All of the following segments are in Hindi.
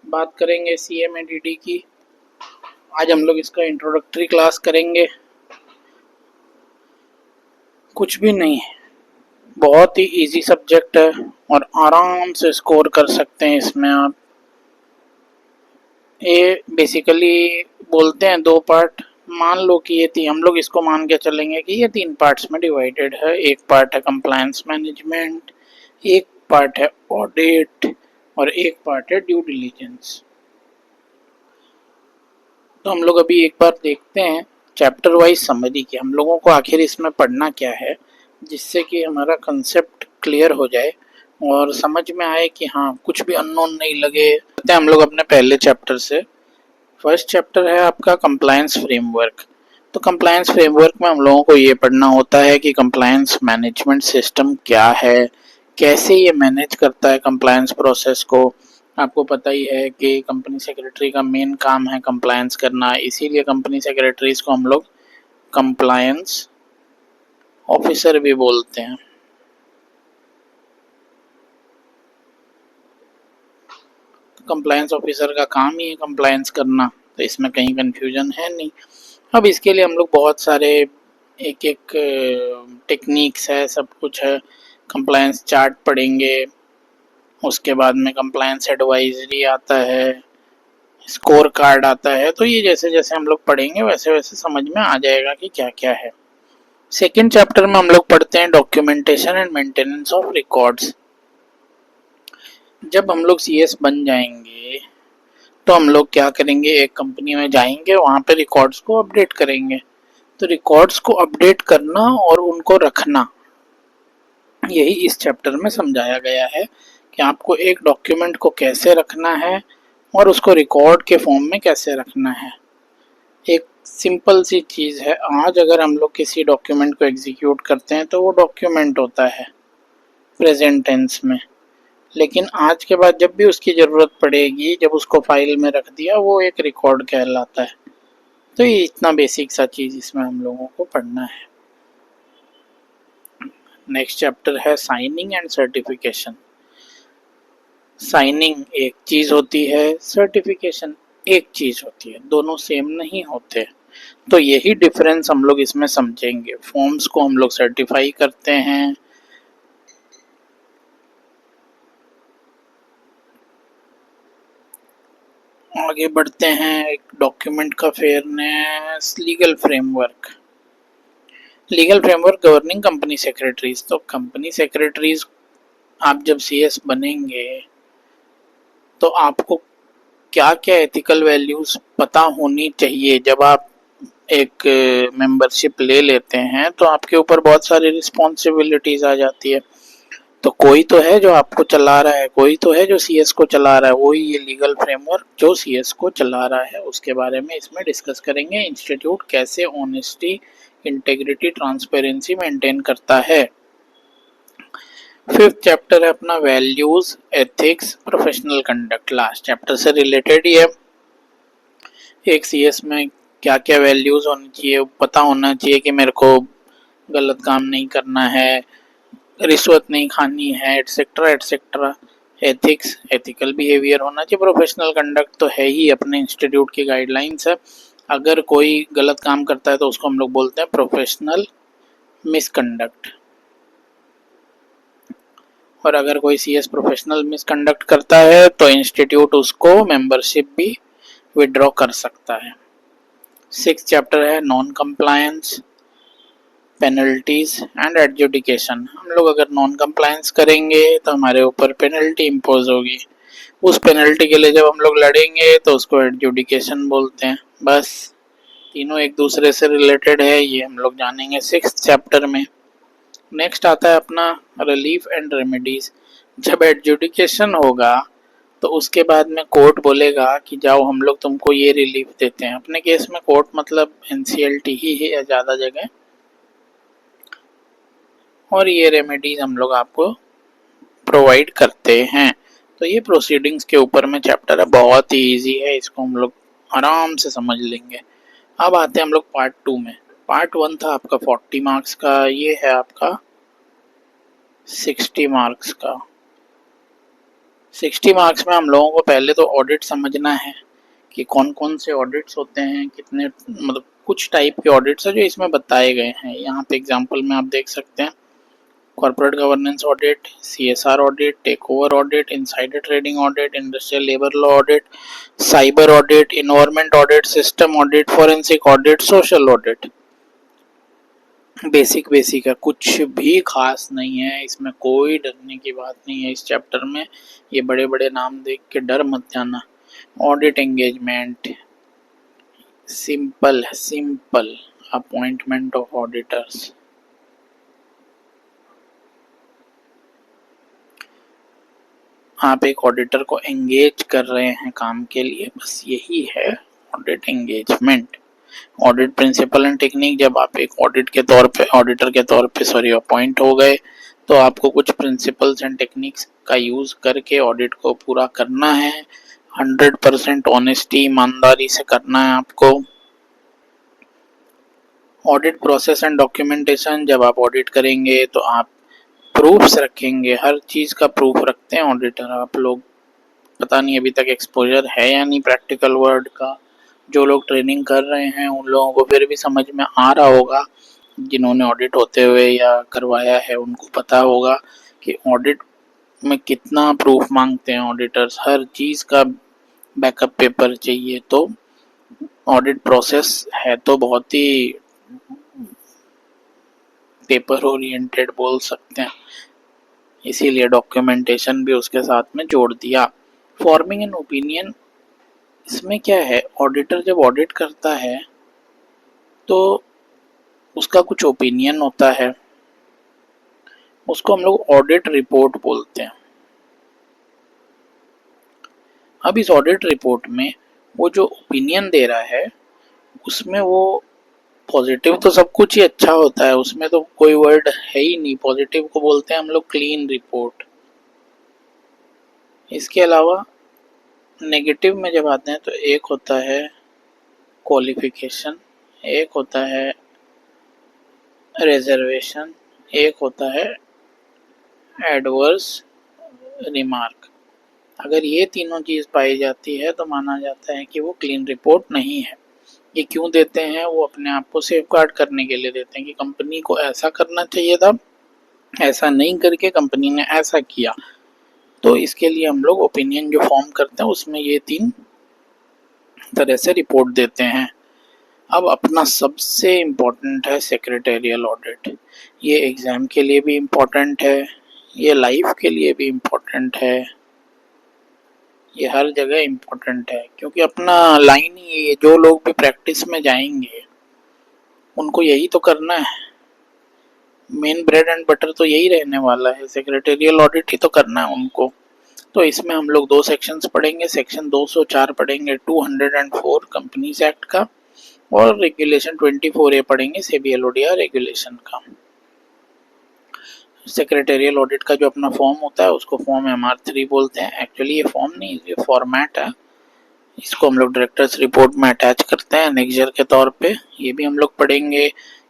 बात करेंगे CMADD की। आज हम लोग इसका इंट्रोडक्टरी क्लास करेंगे। कुछ भी नहीं है, बहुत ही इजी सब्जेक्ट है और आराम से स्कोर कर सकते हैं इसमें आप। ये बेसिकली बोलते हैं दो पार्ट। मान लो कि ये हम लोग इसको मान के चलेंगे कि ये 3 पार्ट्स में डिवाइडेड है। एक पार्ट है कंप्लायंस मैनेजमेंट, एक पार्ट है ऑडिट और एक पार्ट है ड्यू डिलीजेंस। तो हम लोग अभी एक बार देखते हैं चैप्टर वाइज समरी की हम लोगों को आखिर इसमें पढ़ना क्या है, जिससे कि हमारा कंसेप्ट क्लियर हो जाए और समझ में आए कि हाँ कुछ भी अननोन नहीं लगे। हम लोग अपने पहले चैप्टर से। फर्स्ट चैप्टर है आपका कंप्लायंस फ्रेमवर्क। तो कंप्लायंस फ्रेमवर्क में हम लोगों को ये पढ़ना होता है कि कंप्लायंस मैनेजमेंट सिस्टम क्या है, कैसे ये मैनेज करता है कंप्लायंस प्रोसेस को। आपको पता ही है कि कंपनी सेक्रेटरी का मेन काम है कंप्लायंस करना, इसीलिए कंपनी सेक्रेटरीज को हम लोग कंप्लायंस ऑफिसर भी बोलते हैं। कंप्लायंस ऑफिसर का काम ही है कंप्लायंस करना, तो इसमें कहीं कंफ्यूजन है नहीं। अब इसके लिए हम लोग बहुत सारे एक एक टेक्निक्स है, सब कुछ है। कंप्लायंस चार्ट पढ़ेंगे, उसके बाद में कंप्लायंस एडवाइजरी आता है, स्कोर कार्ड आता है। तो ये जैसे जैसे हम लोग पढ़ेंगे वैसे वैसे समझ में आ जाएगा कि क्या क्या है। सेकेंड चैप्टर में हम लोग पढ़ते हैं documentation and maintenance of records. जब हम लोग CS बन जाएंगे तो हम लोग क्या करेंगे, एक कंपनी में जाएंगे, वहाँ पे रिकॉर्ड्स को अपडेट करेंगे। तो रिकॉर्ड्स को अपडेट करना और उनको रखना, यही इस चैप्टर में समझाया गया है कि आपको एक डॉक्यूमेंट को कैसे रखना है और उसको रिकॉर्ड के फॉर्म में कैसे रखना है। एक सिंपल सी चीज़ है, आज अगर हम लोग किसी डॉक्यूमेंट को एग्जीक्यूट करते हैं तो वो डॉक्यूमेंट होता है प्रेजेंट टेंस में, लेकिन आज के बाद जब भी उसकी ज़रूरत पड़ेगी, जब उसको फाइल में रख दिया, वो एक रिकॉर्ड कहलाता है। तो ये इतना बेसिक सा चीज़ इसमें हम लोगों को पढ़ना है। नेक्स्ट चैप्टर है साइनिंग एंड सर्टिफिकेशन। साइनिंग एक चीज़ होती है, सर्टिफिकेशन एक चीज़ होती है, दोनों सेम नहीं होते। तो यही डिफरेंस हम लोग इसमें समझेंगे। फॉर्म्स को हम लोग सर्टिफाई करते हैं, आगे बढ़ते हैं। एक डॉक्यूमेंट का fairness, legal framework. Legal framework governing company secretaries. तो कंपनी सेक्रेटरीज आप जब CS बनेंगे तो आपको क्या क्या एथिकल वैल्यूज पता होनी चाहिए। जब आप एक मेंबरशिप ले लेते हैं तो आपके ऊपर बहुत सारी रिस्पॉन्सिबिलिटीज आ जाती है। तो कोई तो है जो आपको चला रहा है, कोई तो है जो CS को चला रहा है। वही ये लीगल फ्रेमवर्क जो CS को चला रहा है उसके बारे में इसमें डिस्कस करेंगे। इंस्टीट्यूट कैसे ऑनेस्टी, इंटेग्रिटी, ट्रांसपेरेंसी मेंटेन करता है। फिफ्थ चैप्टर है अपना values, ethics, professional conduct. Last chapter से रिलेटेड ही है। एक CS में क्या क्या वैल्यूज होनी चाहिए, पता होना चाहिए कि मेरे को गलत काम नहीं करना है, रिश्वत नहीं खानी है, etcetera etcetera. Ethics, ethical behaviour होना चाहिए। प्रोफेशनल कंडक्ट तो है ही, अपने इंस्टीट्यूट की गाइडलाइंस है। अगर कोई गलत काम करता है तो उसको हम लोग बोलते हैं प्रोफेशनल मिसकंडक्ट। और अगर कोई CS प्रोफेशनल मिसकंडक्ट करता है तो इंस्टीट्यूट उसको मेंबरशिप भी विड्रॉ कर सकता है। सिक्स चैप्टर है non compliance, penalties and adjudication. हम लोग अगर नॉन कंप्लायंस करेंगे तो हमारे ऊपर पेनल्टी इम्पोज होगी। उस पेनल्टी के लिए जब हम लोग लड़ेंगे तो उसको एडजुडिकेशन बोलते हैं। बस तीनों एक दूसरे से रिलेटेड है, ये हम लोग जानेंगे सिक्स चैप्टर में। नेक्स्ट आता है अपना रिलीफ एंड रेमेडीज। जब एडजुडिकेशन होगा तो उसके बाद में कोर्ट बोलेगा कि जाओ हम लोग तुमको ये रिलीफ देते हैं। अपने केस में कोर्ट मतलब NCLT ही है या ज़्यादा जगह, और ये रेमेडीज हम लोग आपको प्रोवाइड करते हैं। तो ये प्रोसीडिंग्स के ऊपर में चैप्टर है, बहुत ही इजी है, इसको हम लोग आराम से समझ लेंगे। अब आते हैं हम लोग पार्ट 2 में। पार्ट 1 था आपका 40 मार्क्स का, ये है आपका 60 मार्क्स का। 60 मार्क्स में हम लोगों को पहले तो ऑडिट समझना है कि कौन कौन से ऑडिट्स होते हैं, कितने, मतलब कुछ टाइप के ऑडिट्स है जो इसमें बताए गए हैं। यहाँ पे एग्जांपल में आप देख सकते हैं, corporate governance audit, CSR audit, takeover audit, insider trading audit, industrial labour law audit, cyber audit, environment audit, system audit, forensic audit, social audit. Basic basic है, कुछ भी खास नहीं है इसमें, कोई डरने की बात नहीं है इस चैप्टर में। ये बड़े बड़े नाम देख के डर मत जाना। ऑडिट एंगेजमेंट सिंपल है, सिंपल। अपॉइंटमेंट ऑफ ऑडिटर्स, आप एक ऑडिटर को एंगेज कर रहे हैं काम के लिए, बस यही है audit engagement. Audit principle and technique, जब आप एक ऑडिट के तौर पे, ऑडिटर के तौर पे सॉरी अपॉइंट हो गए, तो आपको कुछ प्रिंसिपल्स एंड टेक्निक्स का यूज करके ऑडिट को पूरा करना है। 100% ऑनेस्टी, ईमानदारी से करना है आपको। ऑडिट प्रोसेस एंड डॉक्यूमेंटेशन, जब आप ऑडिट करेंगे तो आप प्रूफ्स रखेंगे, हर चीज का प्रूफ रखते हैं ऑडिटर। आप लोग पता नहीं अभी तक एक्सपोजर है या नहीं प्रैक्टिकल वर्ड का, जो लोग ट्रेनिंग कर रहे हैं उन लोगों को फिर भी समझ में आ रहा होगा, जिन्होंने ऑडिट होते हुए या करवाया है उनको पता होगा कि ऑडिट में कितना प्रूफ मांगते हैं ऑडिटर्स। हर चीज का बैकअप पेपर चाहिए, तो ऑडिट प्रोसेस है तो बहुत ही पेपर ओरिएंटेड बोल सकते हैं, इसीलिए डॉक्यूमेंटेशन भी उसके साथ में जोड़ दिया। फॉर्मिंग एन ओपिनियन, इसमें क्या है, ऑडिटर जब ऑडिट करता है तो उसका कुछ ओपिनियन होता है, उसको हम लोग ऑडिट रिपोर्ट बोलते हैं। अब इस ऑडिट रिपोर्ट में वो जो ओपिनियन दे रहा है उसमें वो पॉजिटिव तो सब कुछ ही अच्छा होता है, उसमें तो कोई वर्ड है ही नहीं, पॉजिटिव को बोलते हैं हम लोग क्लीन रिपोर्ट। इसके अलावा नेगेटिव में जब आते हैं तो एक होता है क्वालिफिकेशन, एक होता है रिजर्वेशन, एक होता है एडवर्स रिमार्क। अगर ये तीनों चीज पाई जाती है तो माना जाता है कि वो क्लीन रिपोर्ट नहीं है। ये क्यों देते हैं, वो अपने आप को सेफगार्ड करने के लिए देते हैं कि कंपनी को ऐसा करना चाहिए था, ऐसा नहीं करके कंपनी ने ऐसा किया। तो इसके लिए हम लोग ओपिनियन जो फॉर्म करते हैं उसमें ये तीन तरह से रिपोर्ट देते हैं। अब अपना सबसे इम्पोर्टेंट है सेक्रेटेरियल ऑडिट। ये एग्जाम के लिए भी इम्पोर्टेंट है, ये लाइफ के लिए भी इम्पोर्टेंट है, ये हर जगह इम्पोर्टेंट है, क्योंकि अपना लाइन ही है। जो लोग भी प्रैक्टिस में जाएंगे उनको यही तो करना है, मेन ब्रेड एंड बटर तो यही रहने वाला है, सेक्रेटेरियल ऑडिट ही तो करना है उनको। तो इसमें हम लोग दो सेक्शंस पढ़ेंगे, सेक्शन 204 पढ़ेंगे 204 कंपनीज एक्ट का, और रेगुलेशन 24A पढ़ेंगे सेबी एलओडीआर रेगुलेशन का। सेक्रेटेरियल ऑडिट का जो अपना फॉर्म होता है उसको फॉर्म MR3 बोलते हैं। एक्चुअली ये फॉर्म नहीं, ये फॉर्मेट है, इसको हम लोग डायरेक्टर्स रिपोर्ट में अटैच करते हैं एनेक्जर के तौर पे। ये भी हम लोग पढ़ेंगे,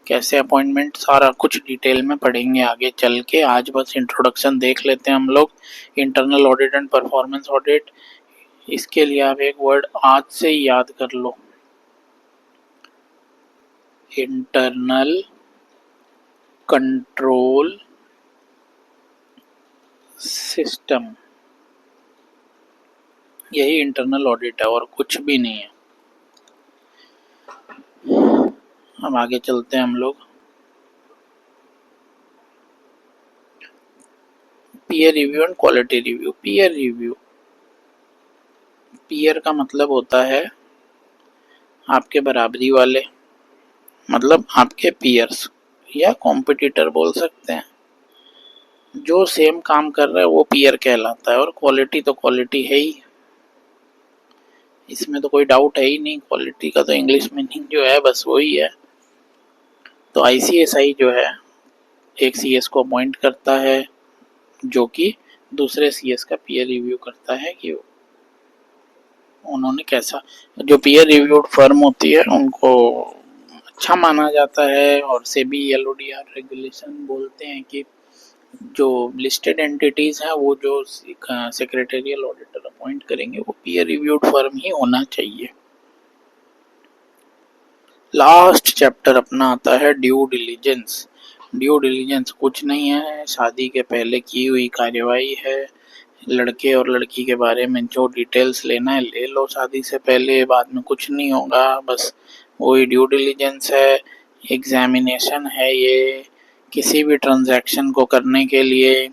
कैसे अपॉइंटमेंट, सारा कुछ डिटेल में पढ़ेंगे आगे चल के। आज बस इंट्रोडक्शन देख लेते हैं हम लोग। Internal audit and performance audit, इसके लिए आप एक वर्ड आज से ही याद कर लो, इंटरनल कंट्रोल सिस्टम। यही इंटरनल ऑडिट है और कुछ भी नहीं है। अब आगे चलते हैं हम लोग। Peer review and quality review. Peer review, peer का मतलब होता है आपके बराबरी वाले, मतलब आपके पीयर्स या कॉम्पिटिटर बोल सकते हैं। जो सेम काम कर रहा है वो पीयर कहलाता है, और क्वालिटी तो क्वालिटी है ही, इसमें तो कोई डाउट है ही नहीं। क्वालिटी का तो इंग्लिश मीनिंग जो है बस वही है। तो ICSI जो है एक CS को अपॉइंट करता है जो कि दूसरे CS का पीयर रिव्यू करता है कि उन्होंने कैसा, जो पीयर रिव्यूड फर्म होती है उनको अच्छा माना जाता है। और सेबी एलओडीआर रेगुलेशन बोलते हैं कि जो लिस्टेड एंटिटीज हैं वो जो सेक्रेटेरियल ऑडिटर अपॉइंट करेंगे वो पीयर रिव्यूड फर्म ही होना चाहिए। लास्ट चैप्टर अपना आता है ड्यू डिलीजेंस। ड्यू डिलीजेंस कुछ नहीं है, शादी के पहले की हुई कार्यवाही है। लड़के और लड़की के बारे में जो डिटेल्स लेना है ले लो शादी से पहले, बाद में कुछ नहीं होगा, बस वही ड्यू डिलीजेंस है। एग्जामिनेशन है ये, किसी भी ट्रांजैक्शन को करने के लिए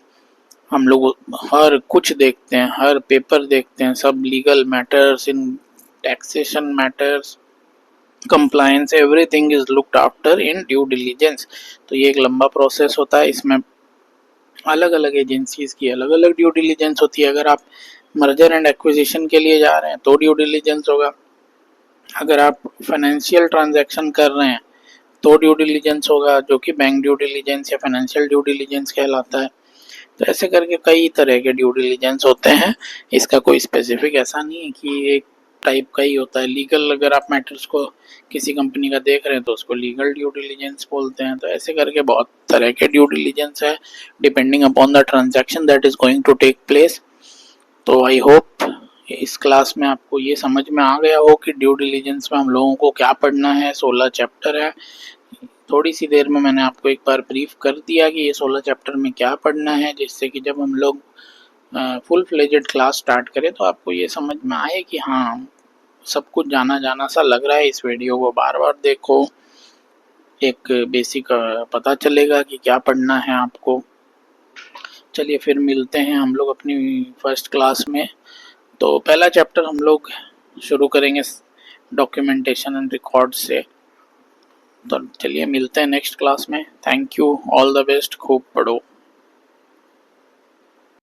हम लोग हर कुछ देखते हैं, हर पेपर देखते हैं, सब legal matters in taxation matters compliance everything is looked after in due diligence. तो ये एक लंबा प्रोसेस होता है, इसमें अलग अलग एजेंसीज की अलग अलग ड्यू डिलीजेंस होती है। अगर आप मर्जर एंड एक्विजिशन के लिए जा रहे हैं तो ड्यू डिलीजेंस होगा, अगर आप फाइनेंशियल ट्रांजैक्शन कर रहे हैं तो ड्यू डिलीजेंस होगा, जो कि बैंक ड्यू डिलीजेंस या फाइनेंशियल ड्यू डिलीजेंस कहलाता है। तो ऐसे करके कई तरह के ड्यू डिलीजेंस होते हैं, इसका कोई स्पेसिफिक ऐसा नहीं है कि एक टाइप का ही होता है। लीगल अगर आप मैटर्स को किसी कंपनी का देख रहे हैं तो उसको लीगल ड्यू डिलीजेंस बोलते हैं। तो ऐसे करके बहुत तरह के ड्यू डिलीजेंस है depending upon the transaction that is going to take place. तो आई होप इस क्लास में आपको ये समझ में आ गया हो कि ड्यू डिलीजेंस में हम लोगों को क्या पढ़ना है। 16 चैप्टर है, थोड़ी सी देर में मैंने आपको एक बार ब्रीफ कर दिया कि ये 16 चैप्टर में क्या पढ़ना है, जिससे कि जब हम लोग फुल फ्लेजेड क्लास स्टार्ट करें तो आपको ये समझ में आए कि हाँ सब कुछ जाना जाना सा लग रहा है। इस वीडियो को बार बार देखो, एक बेसिक पता चलेगा कि क्या पढ़ना है आपको। चलिए फिर मिलते हैं हम लोग अपनी फर्स्ट क्लास में। तो पहला चैप्टर हम लोग शुरू करेंगे डॉक्यूमेंटेशन एंड रिकॉर्ड से। तो चलिए मिलते हैं नेक्स्ट क्लास में। Thank you, all the best, खूब पढ़ो।